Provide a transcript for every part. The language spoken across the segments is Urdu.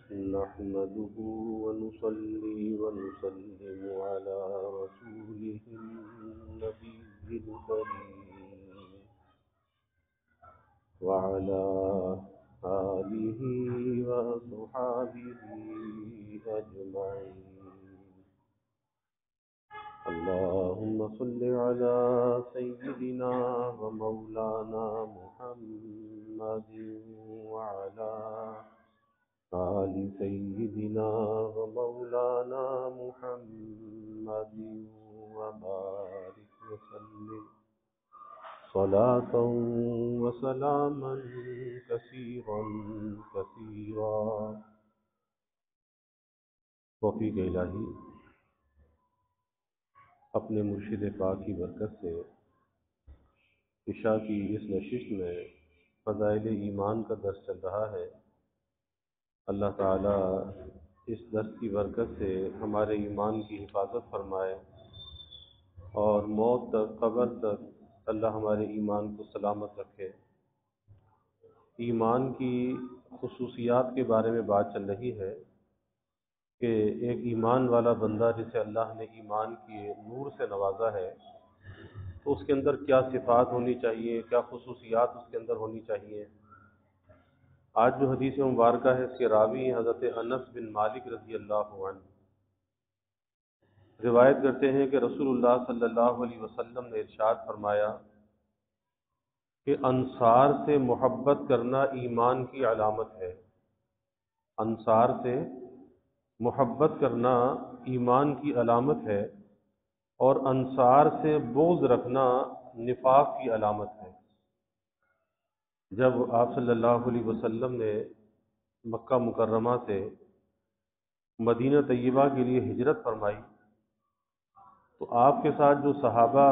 نحمده ونصلي ونسلم على رسوله النبي الكريم وعلى آله وصحابه أجمعين. اللهم صل على سيدنا ومولانا محمد وعلى آل سيدنا ومولانا محمد وبارك وسلم صلاة وسلاما كثيرا كثيرا. توفیق الہی اپنے مرشد پاک کی برکت سے عشاء کی اس نشست میں فضائل ایمان کا درس چل رہا ہے. اللہ تعالیٰ اس درس کی برکت سے ہمارے ایمان کی حفاظت فرمائے اور موت تک قبر تک اللہ ہمارے ایمان کو سلامت رکھے. ایمان کی خصوصیات کے بارے میں بات چل رہی ہے کہ ایک ایمان والا بندہ جسے اللہ نے ایمان کے نور سے نوازا ہے تو اس کے اندر کیا صفات ہونی چاہیے، کیا خصوصیات اس کے اندر ہونی چاہیے. آج جو حدیث مبارکہ ہے اس کے راوی حضرت انس بن مالک رضی اللہ عنہ روایت کرتے ہیں کہ رسول اللہ صلی اللہ علیہ وسلم نے ارشاد فرمایا کہ انصار سے محبت کرنا ایمان کی علامت ہے. انصار سے محبت کرنا ایمان کی علامت ہے اور انصار سے بغض رکھنا نفاق کی علامت ہے. جب آپ صلی اللہ علیہ وسلم نے مکہ مکرمہ سے مدینہ طیبہ کے لیے ہجرت فرمائی تو آپ کے ساتھ جو صحابہ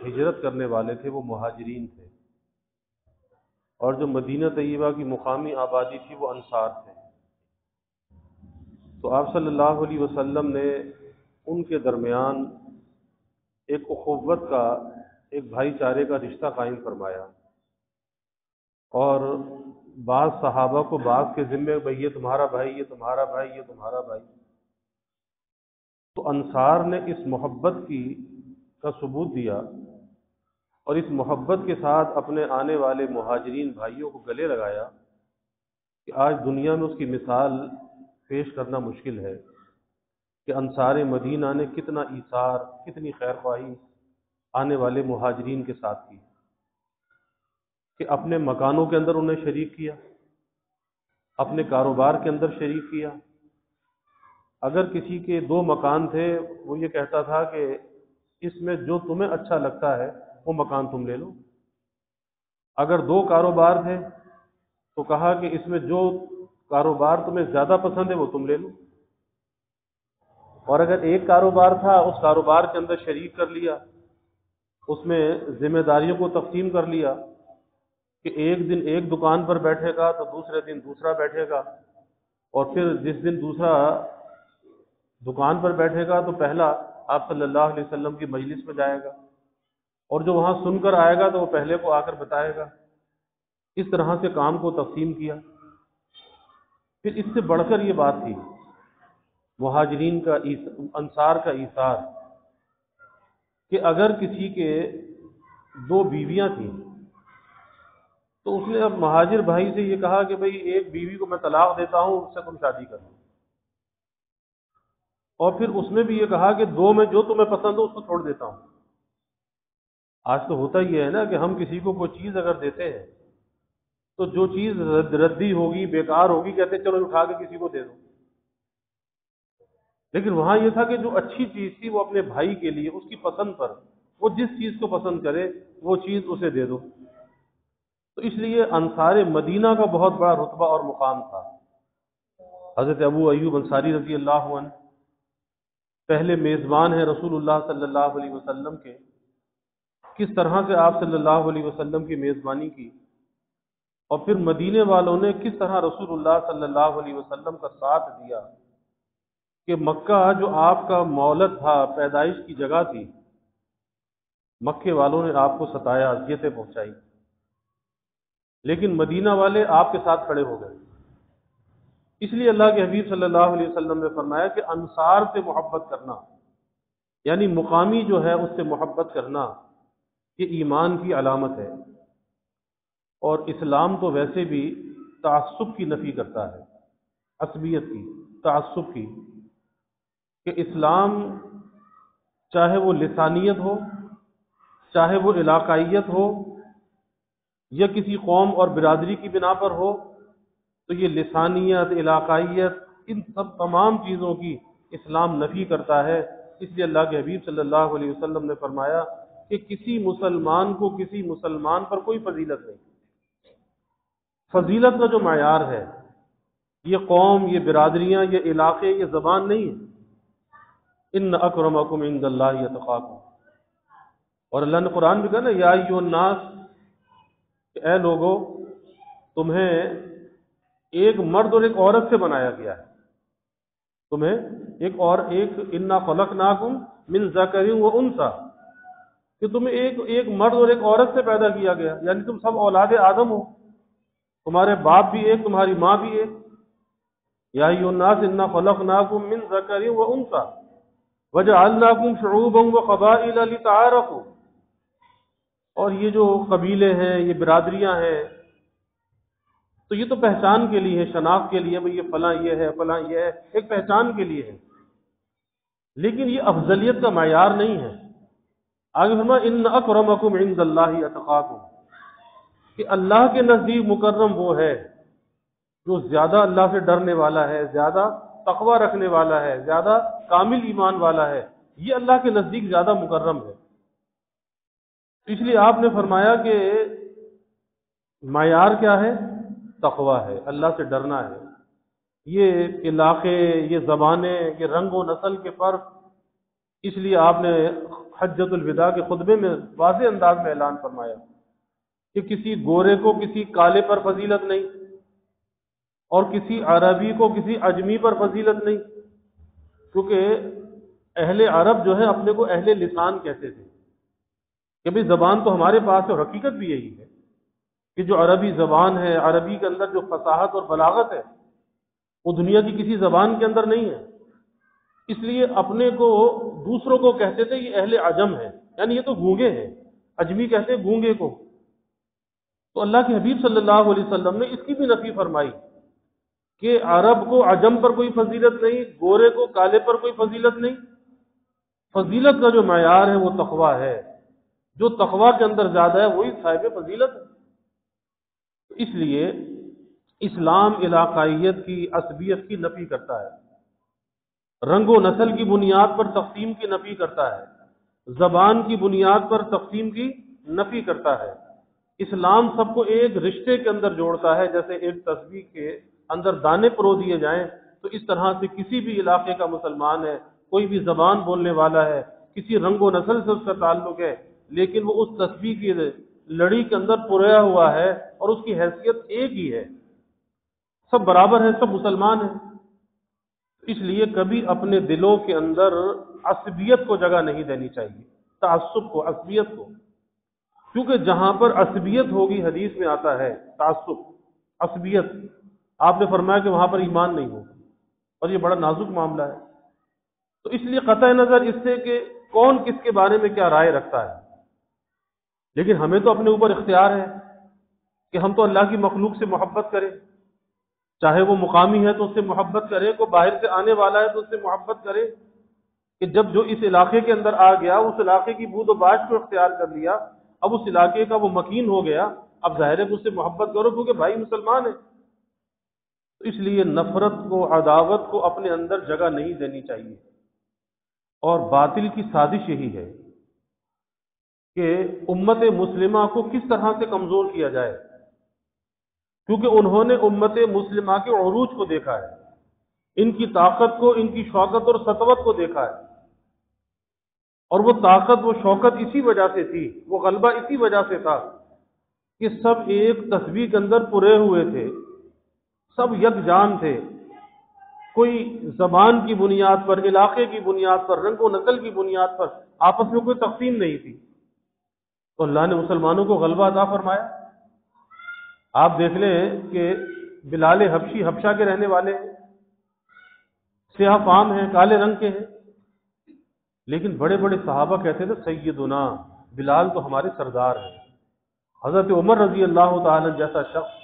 ہجرت کرنے والے تھے وہ مہاجرین تھے اور جو مدینہ طیبہ کی مقامی آبادی تھی وہ انصار تھے. تو آپ صلی اللہ علیہ وسلم نے ان کے درمیان ایک اخوت کا، ایک بھائی چارے کا رشتہ قائم فرمایا اور بعض صحابہ کو بعض کے ذمے بھائی یہ تمہارا بھائی، یہ تمہارا بھائی، یہ تمہارا بھائی. تو انصار نے اس محبت کا ثبوت دیا اور اس محبت کے ساتھ اپنے آنے والے مہاجرین بھائیوں کو گلے لگایا کہ آج دنیا میں اس کی مثال پیش کرنا مشکل ہے کہ انصار مدینہ نے کتنا ایثار، کتنی خیر خواہی آنے والے مہاجرین کے ساتھ کی کہ اپنے مکانوں کے اندر انہیں شریک کیا، اپنے کاروبار کے اندر شریک کیا. اگر کسی کے 2 مکان تھے وہ یہ کہتا تھا کہ اس میں جو تمہیں اچھا لگتا ہے وہ مکان تم لے لو. اگر 2 کاروبار تھے تو کہا کہ اس میں جو کاروبار تمہیں زیادہ پسند ہے وہ تم لے لو. اور اگر ایک کاروبار تھا اس کاروبار کے اندر شریک کر لیا، اس میں ذمہ داریوں کو تقسیم کر لیا کہ ایک دن ایک دکان پر بیٹھے گا تو دوسرے دن دوسرا بیٹھے گا اور پھر جس دن دوسرا دکان پر بیٹھے گا تو پہلا آپ صلی اللہ علیہ وسلم کی مجلس میں جائے گا اور جو وہاں سن کر آئے گا تو وہ پہلے کو آ کر بتائے گا. اس طرح سے کام کو تقسیم کیا. پھر اس سے بڑھ کر یہ بات تھی مہاجرین کا، انصار کا ایثار کہ اگر کسی کے 2 بیویاں تھیں تو اس نے اب مہاجر بھائی سے یہ کہا کہ بھئی ایک بیوی کو میں طلاق دیتا ہوں، اس سے تم شادی کر لو. اور پھر اس میں بھی یہ کہا کہ 2 میں جو تمہیں پسند ہو اس کو چھوڑ دیتا ہوں. آج تو ہوتا ہی ہے نا کہ ہم کسی کو کوئی چیز اگر دیتے ہیں تو جو چیز ردی ہوگی، بیکار ہوگی، کہتے ہیں چلو اٹھا کے کسی کو دے دو. لیکن وہاں یہ تھا کہ جو اچھی چیز تھی وہ اپنے بھائی کے لیے اس کی پسند پر، وہ جس چیز کو پسند کرے وہ چیز اسے دے دو. تو اس لیے انصار مدینہ کا بہت بڑا رتبہ اور مقام تھا. حضرت ابو ایوب انصاری رضی اللہ عنہ پہلے میزبان ہیں رسول اللہ صلی اللہ علیہ وسلم کے. کس طرح سے آپ صلی اللہ علیہ وسلم کی میزبانی کی اور پھر مدینے والوں نے کس طرح رسول اللہ صلی اللہ علیہ وسلم کا ساتھ دیا کہ مکہ جو آپ کا مولد تھا، پیدائش کی جگہ تھی، مکے والوں نے آپ کو ستایا، اذیتیں پہنچائی، لیکن مدینہ والے آپ کے ساتھ کھڑے ہو گئے. اس لیے اللہ کے حبیب صلی اللہ علیہ وسلم نے فرمایا کہ انصار سے محبت کرنا، یعنی مقامی جو ہے اس سے محبت کرنا، یہ ایمان کی علامت ہے۔ اور اسلام تو ویسے بھی تعصب کی نفی کرتا ہے، عصبیت کی، تعصب کی، کہ اسلام چاہے وہ لسانیت ہو، چاہے وہ علاقائیت ہو، یا کسی قوم اور برادری کی بنا پر ہو، تو یہ لسانیت، علاقائیت، ان سب تمام چیزوں کی اسلام نفی کرتا ہے۔ اس لیے اللہ کے حبیب صلی اللہ علیہ وسلم نے فرمایا کہ کسی مسلمان کو کسی مسلمان پر کوئی فضیلت نہیں۔ فضیلت کا جو معیار ہے یہ قوم، یہ برادریاں، یہ علاقے، یہ زبان نہیں ہے۔ ان اکرمکم عند اللہ اتقاکم، اور اللہ نے قرآن میں کہا نا یا ایھا الناس، کہ اے لوگو تمہیں ایک مرد اور ایک عورت سے بنایا گیا ہے، تمہیں ایک انا خلقناکم من ذکر و انثی، کہ تمہیں ایک مرد اور ایک عورت سے پیدا کیا گیا، یعنی تم سب اولاد آدم ہو، تمہارے باپ بھی ایک، تمہاری ماں بھی ایک۔ یا ایھا الناس انا خلقناکم من ذکر و انثی وجعلناکم شعوبا وقبائل لتعارفوا، اور یہ جو قبیلے ہیں، یہ برادریاں ہیں، تو یہ تو پہچان کے لیے ہے، شناخت کے لیے، بھئی یہ فلاں یہ ہے، فلاں یہ ہے، ایک پہچان کے لیے ہے، لیکن یہ افضلیت کا معیار نہیں ہے۔ آگے فرمایا ان اکرمکم عند اللہ اتقاکم، کہ اللہ کے نزدیک مکرم وہ ہے جو زیادہ اللہ سے ڈرنے والا ہے، زیادہ تقوی رکھنے والا ہے، زیادہ کامل ایمان والا ہے، یہ اللہ کے نزدیک زیادہ مکرم ہے۔ اس لیے آپ نے فرمایا کہ معیار کیا ہے؟ تقوی ہے، اللہ سے ڈرنا ہے۔ یہ علاقے، یہ زبانیں، یہ رنگ و نسل کے فرق، اس لیے آپ نے حجۃ الوداع کے خطبے میں واضح انداز میں اعلان فرمایا کہ کسی گورے کو کسی کالے پر فضیلت نہیں، اور کسی عربی کو کسی عجمی پر فضیلت نہیں، کیونکہ اہل عرب جو ہے اپنے کو اہل لسان کہتے تھے کہ بھئی زبان تو ہمارے پاس ہے، اور حقیقت بھی یہی ہے کہ جو عربی زبان ہے، عربی کے اندر جو فصاحت اور بلاغت ہے وہ دنیا کی کسی زبان کے اندر نہیں ہے۔ اس لیے اپنے کو دوسروں کو کہتے تھے یہ اہل عجم ہے، یعنی یہ تو گونگے ہیں، عجمی کہتے ہیں گونگے کو۔ تو اللہ کے حبیب صلی اللہ علیہ وسلم نے اس کی بھی نفی فرمائی کہ عرب کو عجم پر کوئی فضیلت نہیں، گورے کو کالے پر کوئی فضیلت نہیں۔ فضیلت کا جو معیار ہے وہ تقوی ہے، جو تقوی کے اندر زیادہ ہے وہی صاحب فضیلت ہے۔ اس لیے اسلام علاقائیت کی، عصبیت کی نفی کرتا ہے، رنگ و نسل کی بنیاد پر تقسیم کی نفی کرتا ہے، زبان کی بنیاد پر تقسیم کی نفی کرتا ہے۔ اسلام سب کو ایک رشتے کے اندر جوڑتا ہے، جیسے ایک تسبیح کے اندر دانے پرو دیے جائیں، تو اس طرح سے کسی بھی علاقے کا مسلمان ہے، کوئی بھی زبان بولنے والا ہے، کسی رنگ و نسل سے اس کا تعلق ہے، لیکن وہ اس تسبیح کی لڑی کے اندر پرویا ہوا ہے اور اس کی حیثیت ایک ہی ہے، سب برابر ہیں، سب مسلمان ہیں۔ اس لیے کبھی اپنے دلوں کے اندر عصبیت کو جگہ نہیں دینی چاہیے، تعصب کو، عصبیت کو، کیونکہ جہاں پر عصبیت ہوگی، حدیث میں آتا ہے تعصب، عصبیت، آپ نے فرمایا کہ وہاں پر ایمان نہیں ہوگا، اور یہ بڑا نازک معاملہ ہے۔ تو اس لیے قطع نظر اس سے کہ کون کس کے بارے میں کیا رائے رکھتا ہے، لیکن ہمیں تو اپنے اوپر اختیار ہے کہ ہم تو اللہ کی مخلوق سے محبت کریں، چاہے وہ مقامی ہے تو اس سے محبت کرے، کوئی باہر سے آنے والا ہے تو اس سے محبت کرے، کہ جب جو اس علاقے کے اندر آ گیا، اس علاقے کی بود و باش کو اختیار کر لیا، اب اس علاقے کا وہ مکین ہو گیا، اب ظاہر ہے اس سے محبت کرو کیونکہ بھائی مسلمان ہے۔ تو اس لیے نفرت کو، عداوت کو اپنے اندر جگہ نہیں دینی چاہیے۔ اور باطل کی سازش یہی ہے کہ امت مسلمہ کو کس طرح سے کمزور کیا جائے، کیونکہ انہوں نے امت مسلمہ کے عروج کو دیکھا ہے، ان کی طاقت کو، ان کی شوکت اور سطوت کو دیکھا ہے، اور وہ طاقت، وہ شوکت اسی وجہ سے تھی، وہ غلبہ اسی وجہ سے تھا کہ سب ایک تسبیح کے اندر پرے ہوئے تھے، سب یکجان تھے، کوئی زبان کی بنیاد پر، علاقے کی بنیاد پر، رنگ و نسل کی بنیاد پر آپس میں کوئی تقسیم نہیں تھی۔ تو اللہ نے مسلمانوں کو غلبہ عطا فرمایا۔ آپ دیکھ لیں کہ بلال حبشی حبشہ کے رہنے والے ہیں، سیاہ فام ہیں، کالے رنگ کے ہیں، لیکن بڑے بڑے صحابہ کہتے تھے سیدنا بلال تو ہمارے سردار ہیں۔ حضرت عمر رضی اللہ تعالی جیسا شخص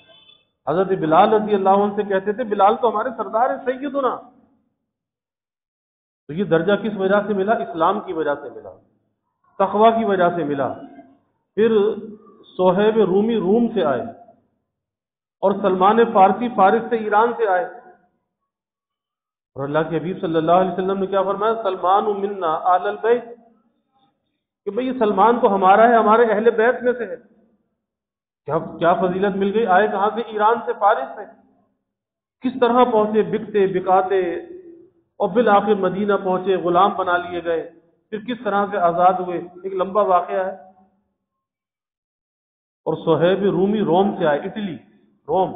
حضرت بلال رضی اللہ عنہ سے کہتے تھے بلال تو ہمارے سردار ہیں سیدنا۔ تو یہ درجہ کس وجہ سے ملا؟ اسلام کی وجہ سے ملا، تقوی کی وجہ سے ملا۔ پھر صہیب رومی روم سے آئے اور سلمان فارسی فارس سے ایران سے آئے، اور اللہ کے حبیب صلی اللہ علیہ وسلم نے کیا فرمایا؟ سلمان منا آل البیت، کہ بھئی یہ سلمان تو ہمارا ہے، ہمارے اہل بیت میں سے ہے۔ کیا فضیلت مل گئی؟ آئے کہاں سے؟ ایران سے، فارس سے۔ کس طرح پہنچے؟ بکتے بکاتے، اور بالآخر مدینہ پہنچے، غلام بنا لیے گئے، پھر کس طرح سے آزاد ہوئے، ایک لمبا واقعہ ہے۔ اور صہیب رومی روم سے آئے، اٹلی، روم،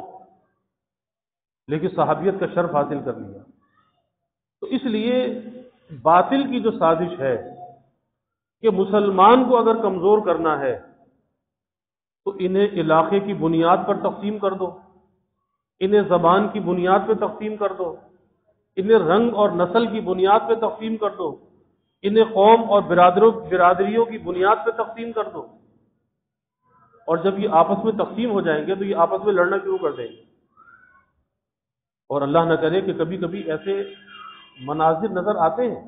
لیکن صحابیت کا شرف حاصل کر لیا۔ تو اس لیے باطل کی جو سازش ہے کہ مسلمان کو اگر کمزور کرنا ہے تو انہیں علاقے کی بنیاد پر تقسیم کر دو، انہیں زبان کی بنیاد پہ تقسیم کر دو، انہیں رنگ اور نسل کی بنیاد پہ تقسیم کر دو، انہیں قوم اور برادریوں کی بنیاد پہ تقسیم کر دو، اور جب یہ آپس میں تقسیم ہو جائیں گے تو یہ آپس میں لڑنا شروع کر دیں گے۔ اور اللہ نہ کرے کہ کبھی کبھی ایسے مناظر نظر آتے ہیں،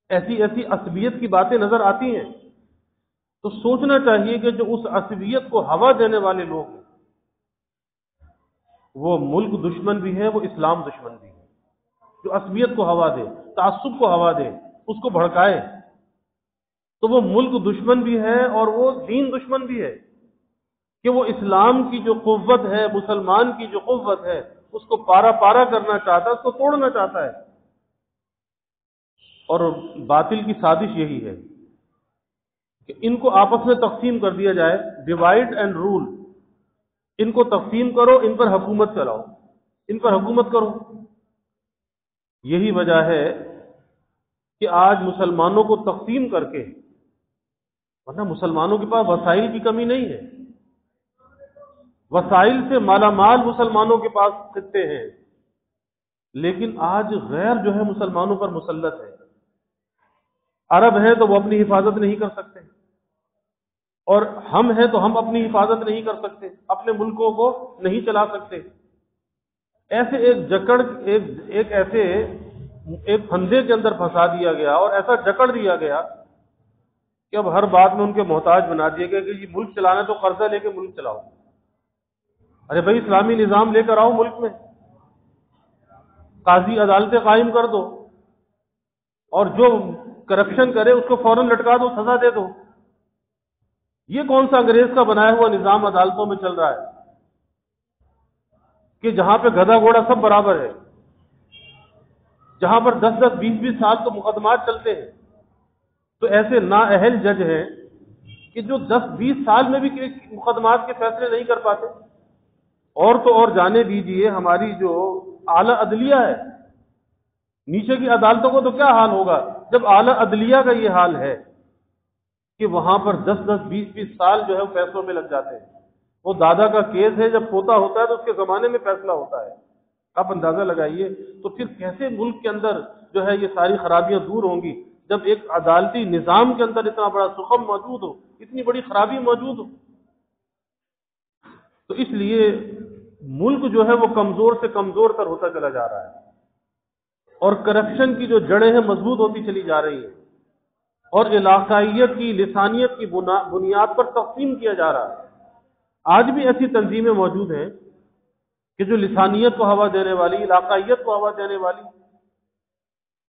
ایسی ایسی عصبیت کی باتیں نظر آتی ہیں، تو سوچنا چاہیے کہ جو اس عصبیت کو ہوا دینے والے لوگ ہیں وہ ملک دشمن بھی ہے، وہ اسلام دشمن بھی ہے۔ جو عصبیت کو ہوا دے، تعصب کو ہوا دے، اس کو بھڑکائے، تو وہ ملک دشمن بھی ہے اور وہ دین دشمن بھی ہے، کہ وہ اسلام کی جو قوت ہے، مسلمان کی جو قوت ہے، اس کو پارا پارا کرنا چاہتا ہے، اس کو توڑنا چاہتا ہے۔ اور باطل کی سازش یہی ہے کہ ان کو آپس میں تقسیم کر دیا جائے، ڈیوائڈ اینڈ رول، ان کو تقسیم کرو، ان پر حکومت چلاؤ، ان پر حکومت کرو۔ یہی وجہ ہے کہ آج مسلمانوں کو تقسیم کر کے، ورنہ مسلمانوں کے پاس وسائل کی کمی نہیں ہے، وسائل سے مالا مال مسلمانوں کے پاس خطے ہیں، لیکن آج غیر جو ہے مسلمانوں پر مسلط ہے۔ عرب ہیں تو وہ اپنی حفاظت نہیں کر سکتے، اور ہم ہیں تو ہم اپنی حفاظت نہیں کر سکتے، اپنے ملکوں کو نہیں چلا سکتے۔ ایسے ایک پھندے کے اندر پھنسا دیا گیا اور ایسا جکڑ دیا گیا کہ اب ہر بات میں ان کے محتاج بنا دیا گیا کہ یہ ملک چلانا تو قرضہ لے کے ملک چلاؤ۔ ارے بھائی اسلامی نظام لے کر آؤ ملک میں، قاضی عدالتیں قائم کر دو، اور جو کرپشن کرے اس کو فوراً لٹکا دو، سزا دے دو۔ یہ کون سا انگریز کا بنایا ہوا نظام عدالتوں میں چل رہا ہے کہ جہاں پہ گدھا گھوڑا سب برابر ہے، جہاں پر 10-10 20-20 سال تو مقدمات چلتے ہیں، تو ایسے نااہل جج ہیں کہ جو 10-20 سال میں بھی مقدمات کے فیصلے نہیں کر پاتے۔ اور تو اور جانے دیجئے ہماری جو اعلیٰ عدلیہ ہے، نیچے کی عدالتوں کو تو کیا حال ہوگا جب اعلیٰ عدلیہ کا یہ حال ہے کہ وہاں پر 10-10 20-20 سال جو ہے وہ فیصلوں میں لگ جاتے ہیں۔ وہ دادا کا کیس ہے، جب پوتا ہوتا ہے تو اس کے زمانے میں فیصلہ ہوتا ہے۔ آپ اندازہ لگائیے تو پھر کیسے ملک کے اندر جو ہے یہ ساری خرابیاں دور ہوں گی جب ایک عدالتی نظام کے اندر اتنا بڑا سقم موجود ہو، اتنی بڑی خرابی موجود ہو۔ تو اس لیے ملک جو ہے وہ کمزور سے کمزور تر ہوتا چلا جا رہا ہے، اور کرپشن کی جو جڑیں ہیں مضبوط ہوتی چلی جا رہی ہیں، اور علاقائیت کی، لسانیت کی بنیاد پر تقسیم کیا جا رہا ہے۔ آج بھی ایسی تنظیمیں موجود ہیں کہ جو لسانیت کو ہوا دینے والی، علاقائیت کو ہوا دینے والی،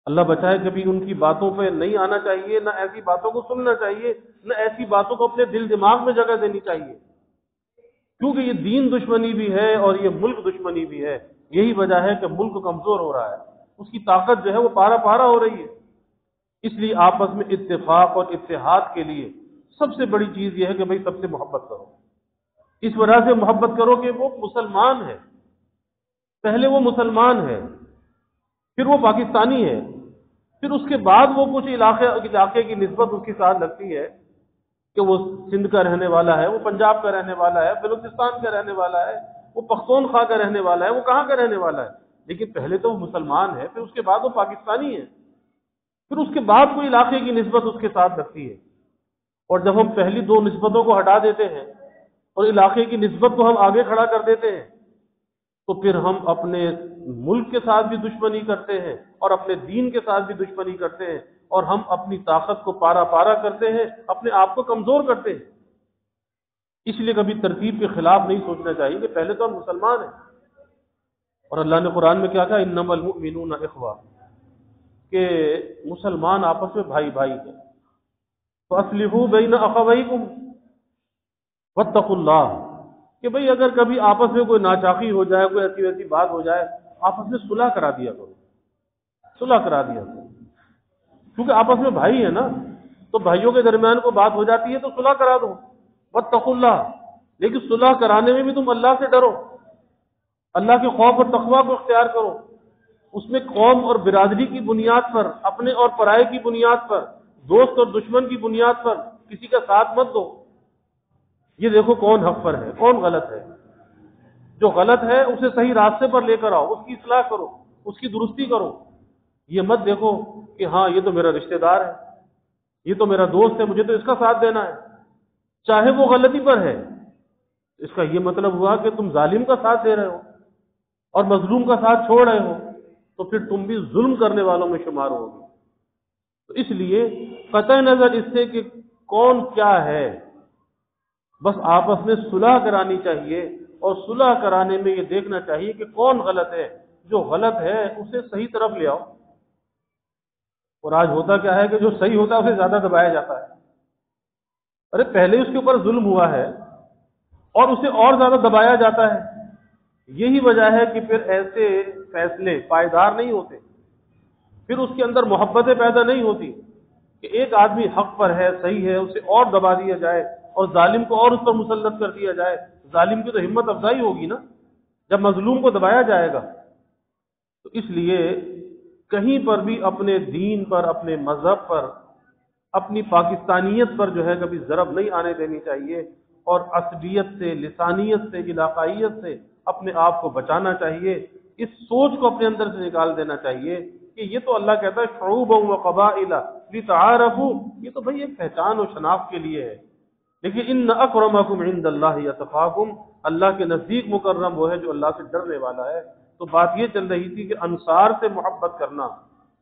اللہ بچائے کبھی ان کی باتوں پہ نہیں آنا چاہیے، نہ ایسی باتوں کو سننا چاہیے، نہ ایسی باتوں کو اپنے دل دماغ میں جگہ دینی چاہیے، کیونکہ یہ دین دشمنی بھی ہے اور یہ ملک دشمنی بھی ہے۔ یہی وجہ ہے کہ ملک کمزور ہو رہا ہے، اس کی طاقت جو ہے وہ پارا پارا ہو رہی ہے۔ اس لیے آپس میں اتفاق اور اتحاد کے لیے سب سے بڑی چیز یہ ہے کہ بھئی سب سے محبت کرو۔ اس وجہ سے محبت کرو کہ وہ مسلمان ہے، پہلے وہ مسلمان ہے، پھر وہ پاکستانی ہے، پھر اس کے بعد وہ کچھ علاقے کی نسبت اس کے ساتھ لگتی ہے کہ وہ سندھ کا رہنے والا ہے، وہ پنجاب کا رہنے والا ہے، بلوچستان کا رہنے والا ہے، وہ پختونخوا کا رہنے والا ہے، وہ کہاں کا رہنے والا ہے، لیکن پہلے تو وہ مسلمان ہے، پھر اس کے بعد وہ پاکستانی ہے، پھر اس کے بعد کوئی علاقے کی نسبت اس کے ساتھ لگتی ہے۔ اور جب ہم پہلی دو نسبتوں کو ہٹا دیتے ہیں اور علاقے کی نسبت کو ہم آگے کھڑا کر دیتے ہیں تو پھر ہم اپنے ملک کے ساتھ بھی دشمنی کرتے ہیں اور اپنے دین کے ساتھ بھی دشمنی کرتے ہیں، اور ہم اپنی طاقت کو پارا پارا کرتے ہیں، اپنے آپ کو کمزور کرتے ہیں۔ اس لیے کبھی ترتیب کے خلاف نہیں سوچنا چاہیے کہ پہلے تو ہم مسلمان ہیں، اور اللہ نے قرآن میں کیا کہا، انما المؤمنون اخوہ، کہ مسلمان آپس میں بھائی بھائی ہیں۔ فَأَصْلِحُوا بَيْنَ أَخَوَيْكُمْ وَاتَّقُوا اللَّهَ، کہ بھئی اگر کبھی آپس میں کوئی ناچاقی ہو جائے، کوئی ایسی ویسی بات ہو جائے، آپس میں صلح کرا دیا کرو، صلح کرا دیا کرو، کیونکہ آپس میں بھائی ہیں نا، تو بھائیوں کے درمیان کوئی بات ہو جاتی ہے تو صلح کرا دو، واتقوا اللہ، لیکن صلح کرانے میں بھی تم اللہ سے ڈرو، اللہ کے خوف اور تقوی کو اختیار کرو، اس میں قوم اور برادری کی بنیاد پر، اپنے اور پرائے کی بنیاد پر، دوست اور دشمن کی بنیاد پر کسی کا ساتھ مت دو۔ یہ دیکھو کون حق پر ہے، کون غلط ہے، جو غلط ہے اسے صحیح راستے پر لے کر آؤ، اس کی اصلاح کرو، اس کی درستی کرو۔ یہ مت دیکھو کہ ہاں یہ تو میرا رشتہ دار ہے، یہ تو میرا دوست ہے، مجھے تو اس کا ساتھ دینا ہے، چاہے وہ غلطی پر ہے۔ اس کا یہ مطلب ہوا کہ تم ظالم کا ساتھ دے رہے ہو اور مظلوم کا ساتھ چھوڑ رہے ہو، تو پھر تم بھی ظلم کرنے والوں میں شمار ہوگی۔ تو اس لیے قطع نظر اس سے کہ کون کیا ہے، بس آپس میں صلح کرانی چاہیے، اور صلح کرانے میں یہ دیکھنا چاہیے کہ کون غلط ہے، جو غلط ہے اسے صحیح طرف لے آؤ۔ اور آج ہوتا کیا ہے کہ جو صحیح ہوتا ہے اسے زیادہ دبایا جاتا ہے، ارے پہلے اس کے اوپر ظلم ہوا ہے اور اسے اور زیادہ دبایا جاتا ہے۔ یہی وجہ ہے کہ پھر ایسے فیصلے پائیدار نہیں ہوتے، پھر اس کے اندر محبتیں پیدا نہیں ہوتی کہ ایک آدمی حق پر ہے، صحیح ہے، اسے اور دبا دیا جائے اور ظالم کو اور اس پر مسلط کر دیا جائے۔ ظالم کی تو ہمت افزائی ہوگی نا جب مظلوم کو دبایا جائے گا۔ تو اس لیے کہیں پر بھی اپنے دین پر، اپنے مذہب پر، اپنی پاکستانیت پر جو ہے کبھی ضرب نہیں آنے دینی چاہیے، اور عصبیت سے، لسانیت سے، علاقائیت سے اپنے آپ کو بچانا چاہیے۔ اس سوچ کو اپنے اندر سے نکال دینا چاہیے کہ یہ تو اللہ کہتا ہے شعوبا و قبائل لتعارفوا، یہ تو بھئی ایک پہچان و شناخت کے لیے ہے، لیکن ان اکرمکم عند اللہ اتقاکم، اللہ کے نزدیک مکرم وہ ہے جو اللہ سے ڈرنے والا ہے۔ تو بات یہ چل رہی تھی کہ انصار سے محبت کرنا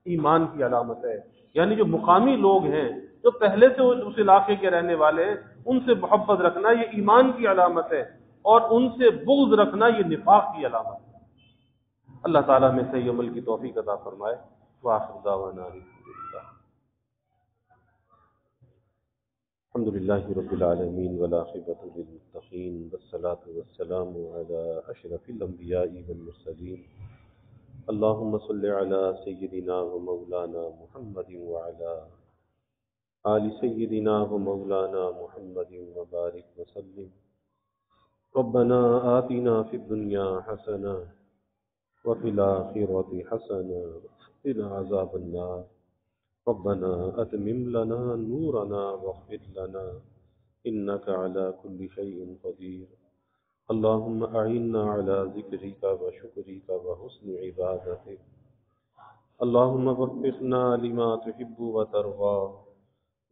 ایمان کی علامت ہے، یعنی جو مقامی لوگ ہیں، جو پہلے سے اس علاقے کے رہنے والے ہیں، ان سے محبت رکھنا یہ ایمان کی علامت ہے، اور ان سے بغض رکھنا یہ نفاق کی علامت ہے۔ اللہ تعالیٰ میں صحیح عمل کی توفیق عطا فرمائے۔ وآخر دعوانا الحمد للہ رب العالمین والعاقبۃ للمتقین والصلاة والسلام علی اشرف الانبیاء والمرسلین، اللہم صل علی سیدنا و مولانا محمد وعلی آل سیدنا و مولانا محمد وبارک وسلم۔ ربنا آتنا فی الدنیا حسنہ وفی الآخرۃ حسنہ وقنا عذاب النار۔ ربنا اتمم لنا نورنا واغفر لنا انك على كل شيء قدير۔ اللهم اعنا على ذكرك وشكرك وحسن عبادتك۔ اللهم وفقنا لما تحب وترضى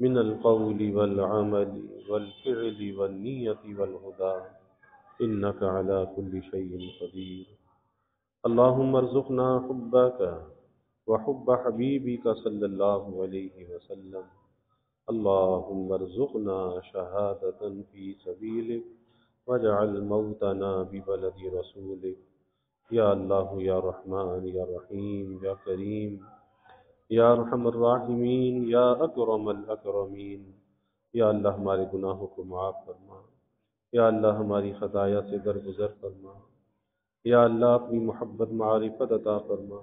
من القول والعمل والفعل والنية والهدى انك على كل شيء قدير۔ اللهم ارزقنا حبك وحب حبيبك صلى الله عليه وسلم۔ اللهم ارزقنا شهادة في سبيلك واجعل موتنا ببلد رسولك۔ یا اللہ یا رحمان یا رحیم یا کریم یا ارحم الراحمین یا اکرم الاکرمین، یا اللہ ہمارے گناہوں کو معاف فرما، یا اللہ ہماری خطایا سے درگزر فرما، یا اللہ اپنی محبت معرفت عطا فرما،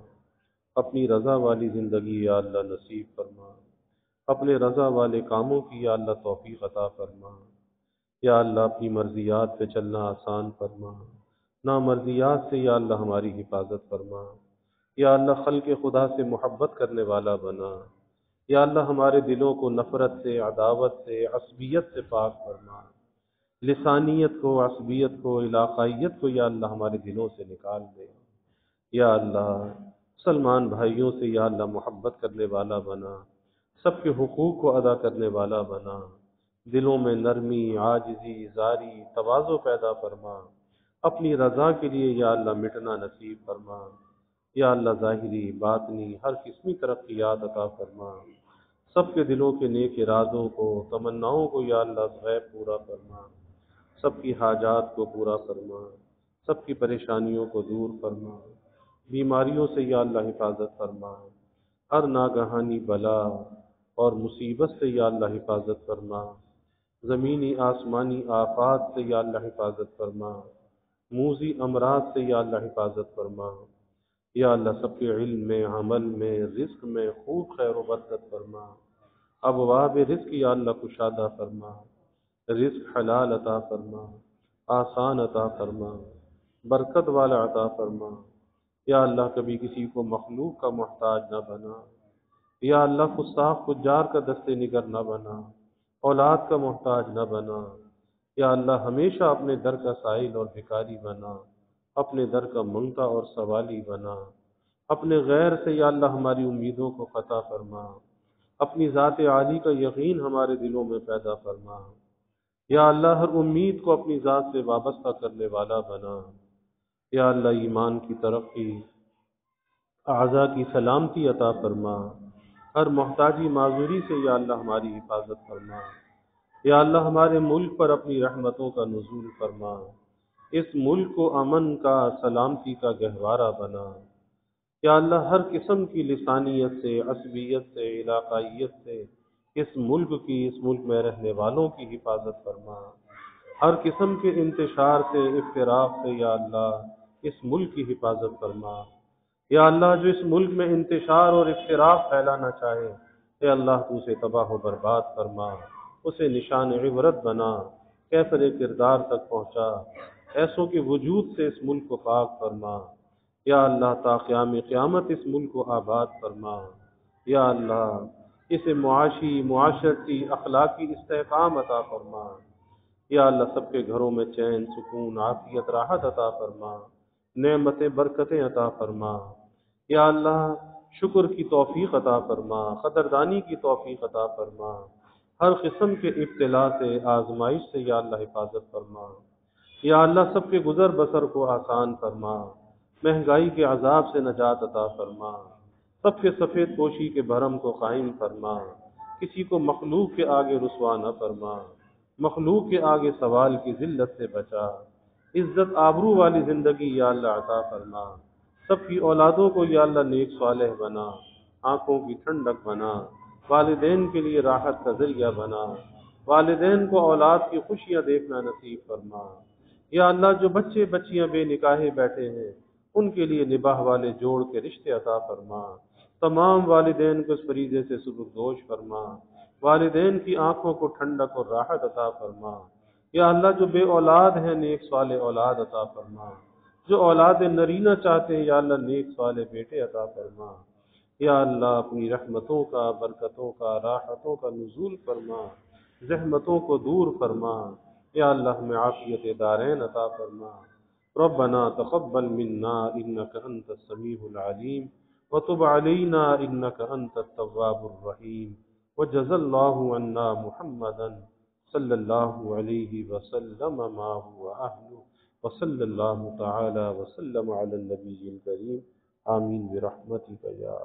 اپنی رضا والی زندگی یا اللہ نصیب فرما، اپنے رضا والے کاموں کی یا اللہ توفیق عطا فرما، یا اللہ اپنی مرضیات پہ چلنا آسان فرما، نامرضیات سے یا اللہ ہماری حفاظت فرما، یا اللہ خلق خدا سے محبت کرنے والا بنا، یا اللہ ہمارے دلوں کو نفرت سے، عداوت سے، عصبیت سے پاک فرما، لسانیت کو، عصبیت کو، علاقائیت کو یا اللہ ہمارے دلوں سے نکال دے۔ یا اللہ مسلمان بھائیوں سے یا اللہ محبت کرنے والا بنا، سب کے حقوق کو ادا کرنے والا بنا، دلوں میں نرمی، عاجزی، زاری، تواضع پیدا فرما، اپنی رضا کے لیے یا اللہ مٹنا نصیب فرما۔ یا اللہ ظاہری باطنی ہر قسمی ترقیات عطا فرما، سب کے دلوں کے نیک ارادوں کو، تمناؤں کو یا اللہ غیب پورا فرما، سب کی حاجات کو پورا فرما، سب کی پریشانیوں کو دور فرما، بیماریوں سے یا اللہ حفاظت فرما، ہر ناگہانی بلا اور مصیبت سے یا اللہ حفاظت فرما، زمینی آسمانی آفات سے یا اللہ حفاظت فرما، موذی امراض سے یا اللہ حفاظت فرما۔ یا اللہ سب کے علم میں، عمل میں، رزق میں خوب خیر و برکت فرما، ابواب رزق یا اللہ کشادہ فرما، رزق حلال عطا فرما، آسان عطا فرما، برکت والا عطا فرما۔ یا اللہ کبھی کسی کو مخلوق کا محتاج نہ بنا، یا اللہ فساق فجار کا دستے نگر نہ بنا، اولاد کا محتاج نہ بنا۔ یا اللہ ہمیشہ اپنے در کا سائل اور بھکاری بنا، اپنے در کا منگتا اور سوالی بنا، اپنے غیر سے یا اللہ ہماری امیدوں کو قطع فرما، اپنی ذات عالی کا یقین ہمارے دلوں میں پیدا فرما۔ یا اللہ ہر امید کو اپنی ذات سے وابستہ کرنے والا بنا۔ یا اللہ ایمان کی ترقی، اعضاء کی سلامتی عطا فرما، ہر محتاجی معذوری سے یا اللہ ہماری حفاظت فرما۔ یا اللہ ہمارے ملک پر اپنی رحمتوں کا نزول فرما، اس ملک کو امن کا، سلامتی کا گہوارہ بنا۔ یا اللہ ہر قسم کی لسانیت سے، عصبیت سے، علاقائیت سے اس ملک میں رہنے والوں کی حفاظت فرما، ہر قسم کے انتشار سے، افتراق سے یا اللہ اس ملک کی حفاظت فرما۔ یا اللہ جو اس ملک میں انتشار اور افتراق پھیلانا چاہے، اے اللہ تو اسے تباہ و برباد فرما، اسے نشان عبرت بنا، کیفر کردار تک پہنچا، ایسوں کے وجود سے اس ملک کو پاک فرما۔ یا اللہ تا قیام قیامت اس ملک کو آباد فرما۔ یا اللہ اسے معاشی، معاشرتی، اخلاقی استحکام عطا فرما۔ یا اللہ سب کے گھروں میں چین، سکون، عافیت، راحت عطا فرما، نعمتیں، برکتیں عطا فرما۔ یا اللہ شکر کی توفیق عطا فرما، قدردانی کی توفیق عطا فرما، ہر قسم کے ابتلا سے، آزمائش سے یا اللہ حفاظت فرما۔ یا اللہ سب کے گزر بسر کو آسان فرما، مہنگائی کے عذاب سے نجات عطا فرما، سب کے سفید پوشی کے بھرم کو قائم فرما، کسی کو مخلوق کے آگے رسوا نہ فرما، مخلوق کے آگے سوال کی ذلت سے بچا، عزت آبرو والی زندگی یا اللہ عطا فرما، سب کی اولادوں کو یا اللہ نیک صالح بنا، آنکھوں کی ٹھنڈک بنا، والدین کے لیے راحت کا ذریعہ بنا، والدین کو اولاد کی خوشیاں دیکھنا نصیب فرما۔ یا اللہ جو بچے بچیاں بے نکاح بیٹھے ہیں ان کے لیے نباہ والے جوڑ کے رشتے عطا فرما، تمام والدین کو اس فریضے سے سبکدوش فرما، والدین کی آنکھوں کو ٹھنڈک اور راحت عطا فرما۔ یا اللہ جو بے اولاد ہیں نیک صالح اولاد عطا فرما، جو اولاد نرینہ چاہتے ہیں یا اللہ نیک صالح بیٹے عطا فرما۔ یا اللہ اپنی رحمتوں کا، برکتوں کا، راحتوں کا نزول فرما، زحمتوں کو دور فرما۔ یا اللہ ہمیں عافیت دارین عطا فرما۔ ربنا تقبل منا انك انت السميع العليم وتب علينا انك انت التواب الرحيم وجزى الله عنا محمدا صلى الله عليه وسلم ما هو اهله وصلى الله تعالى وسلم على النبي الكريم آمين برحمتك يا